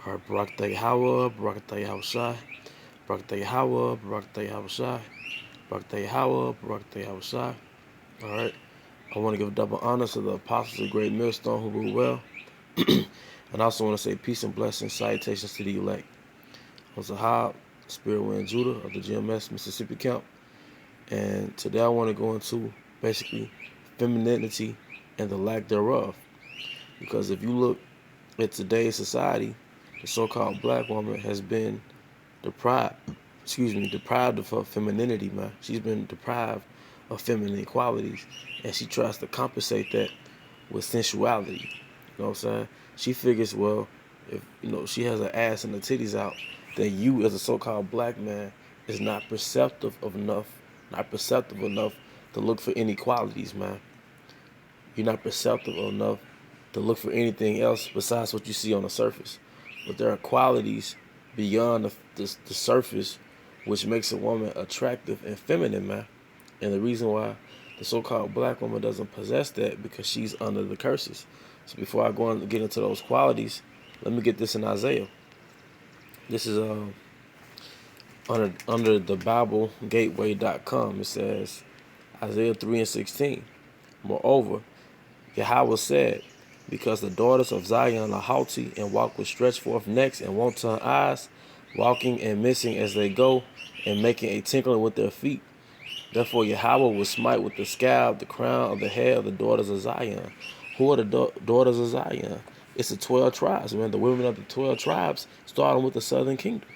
All right, Barakatah Yahweh, Barakatah Yahushai, Barakatah Yahweh, Barakatah Yahushai, Barakatah Yahweh, Barakatah Yahushai. All right. I want to give double honor to the apostles of Great Millstone who rule well. And I also want to say peace and blessings, salutations to the elect. I'm Zahab, Spirit Wind Judah of the GMS Mississippi Camp. And today I want to go into basically femininity and the lack thereof. Because if you look at today's society, the so-called black woman has been deprived, deprived of her femininity, man. She's been deprived of feminine qualities, and she tries to compensate that with sensuality. You know what I'm saying? She figures, well, if she has her ass and the titties out, then you, as a so-called black man, is not perceptive enough to look for inequalities, man. You're not perceptive enough to look for anything else besides what you see on the surface. But there are qualities beyond the surface which makes a woman attractive and feminine, man. And the reason why the so-called black woman doesn't possess that because she's under the curses. So before I go on and get into those qualities, let me get this in Isaiah. This is under the BibleGateway.com. It says Isaiah 3:16. Moreover, Yahweh said, because the daughters of Zion are haughty and walk with stretched forth necks and wanton eyes, walking and missing as they go, and making a tinkling with their feet. Therefore Yahweh will smite with the scab the crown of the head of the daughters of Zion. Who are the daughters of Zion? It's the 12 tribes, man. The women of the 12 tribes, starting with the southern kingdom.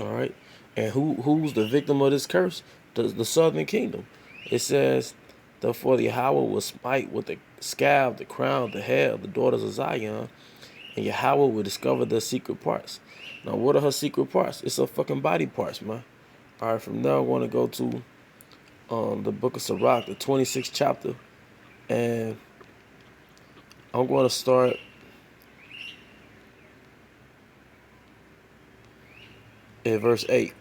All right? And who's the victim of this curse? The southern kingdom. It says, therefore the Yahweh will smite with the scab the crown of the head of the daughters of Zion, and Yahweh will discover their secret parts. Now, what are her secret parts? It's her fucking body parts, man. All right, from there I want to go to the book of Sirach, the 26th chapter, and I'm going to start at verse 8.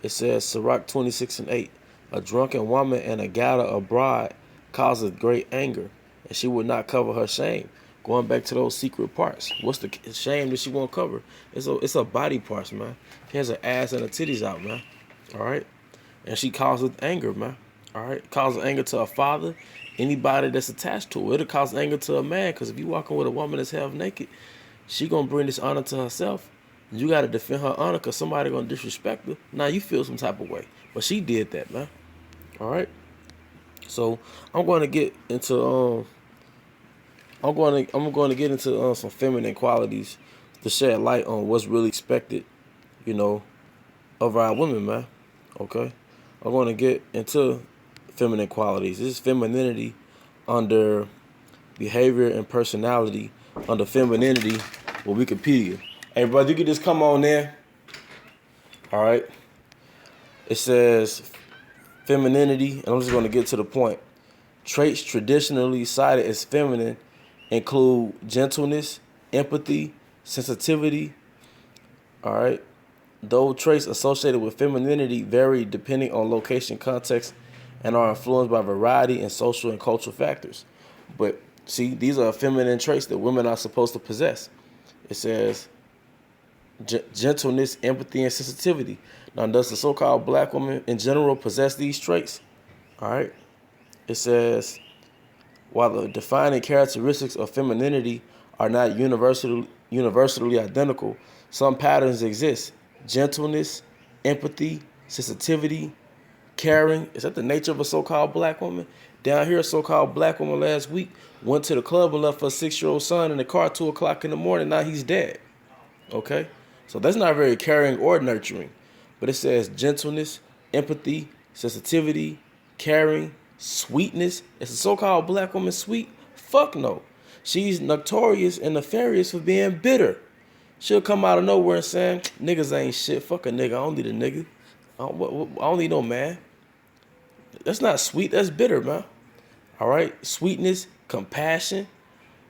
It says, Sirach 26:8, a drunken woman and a gather abroad causeth great anger, and she would not cover her shame. Going back to those secret parts. What's the shame that she won't cover? It's a body parts, man. She has her ass and her titties out, man. All right? And she causes anger, man. All right? Causes anger to her father, anybody that's attached to her. It'll cause anger to a man, because if you walking with a woman that's half naked, she going to bring this honor to herself. You got to defend her honor because somebody going to disrespect her. Now you feel some type of way. But she did that, man. All right? So I'm going to get into I'm going to get into some feminine qualities to shed light on what's really expected, of our women, man. Okay? I'm going to get into feminine qualities. This is femininity under behavior and personality under femininity with Wikipedia. Hey, brother, you can just come on there. All right? It says femininity, and I'm just going to get to the point. Traits traditionally cited as feminine include gentleness, empathy, sensitivity. All right. Though traits associated with femininity vary depending on location, context, and are influenced by a variety and social and cultural factors. But see, these are feminine traits that women are supposed to possess. It says gentleness, empathy, and sensitivity. Now, does the so-called black woman in general possess these traits? All right. It says, while the defining characteristics of femininity are not universally identical, some patterns exist. Gentleness, empathy, sensitivity, caring. Is that the nature of a so-called black woman? Down here, a so-called black woman last week went to the club and left her 6-year-old son in the car at 2 o'clock in the morning. Now he's dead. Okay? So that's not very caring or nurturing. But it says gentleness, empathy, sensitivity, caring, sweetness. Is a so-called black woman sweet? Fuck no. She's notorious and nefarious for being bitter. She'll come out of nowhere and saying, niggas ain't shit. Fuck a nigga. I don't need a nigga. I don't need no man. That's not sweet. That's bitter, man. All right? Sweetness, compassion.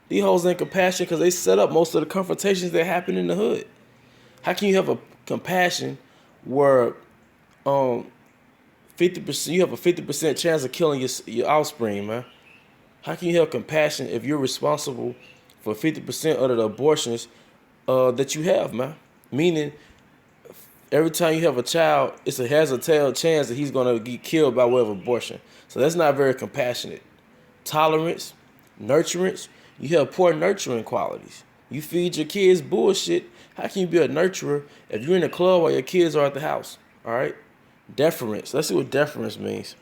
These hoes ain't compassion because they set up most of the confrontations that happen in the hood. How can you have a compassion where 50% you have a 50% chance of killing your offspring, man? How can you have compassion if you're responsible for 50% of the abortions that you have, man. Meaning, every time you have a child, has a tail chance that he's gonna get killed by way of abortion. So that's not very compassionate. Tolerance, nurturance. You have poor nurturing qualities. You feed your kids bullshit. How can you be a nurturer if you're in the club while your kids are at the house? All right. Deference. Let's see what deference means.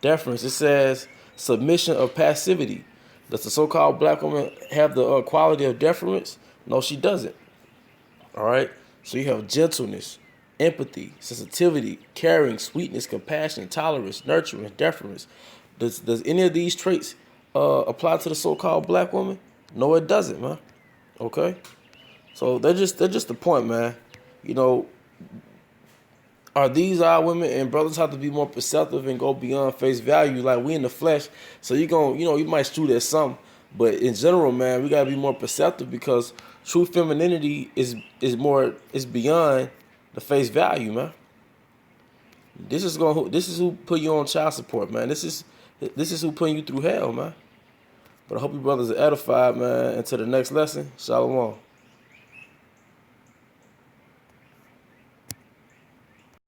Deference. It says submission of passivity. Does the so-called black woman have the quality of deference? No, she doesn't. All right. So you have gentleness, empathy, sensitivity, caring, sweetness, compassion, tolerance, nurturance, deference. Does any of these traits apply to the so-called black woman? No, it doesn't, man. Okay. So they're just the point, man. You know, are these our women, and brothers have to be more perceptive and go beyond face value? Like, we in the flesh, so you might shoot at some, but in general, man, we gotta be more perceptive, because true femininity is beyond the face value, man. This is who put you on child support, man. This is who putting you through hell, man. But I hope you brothers are edified, man. Until the next lesson, shalom.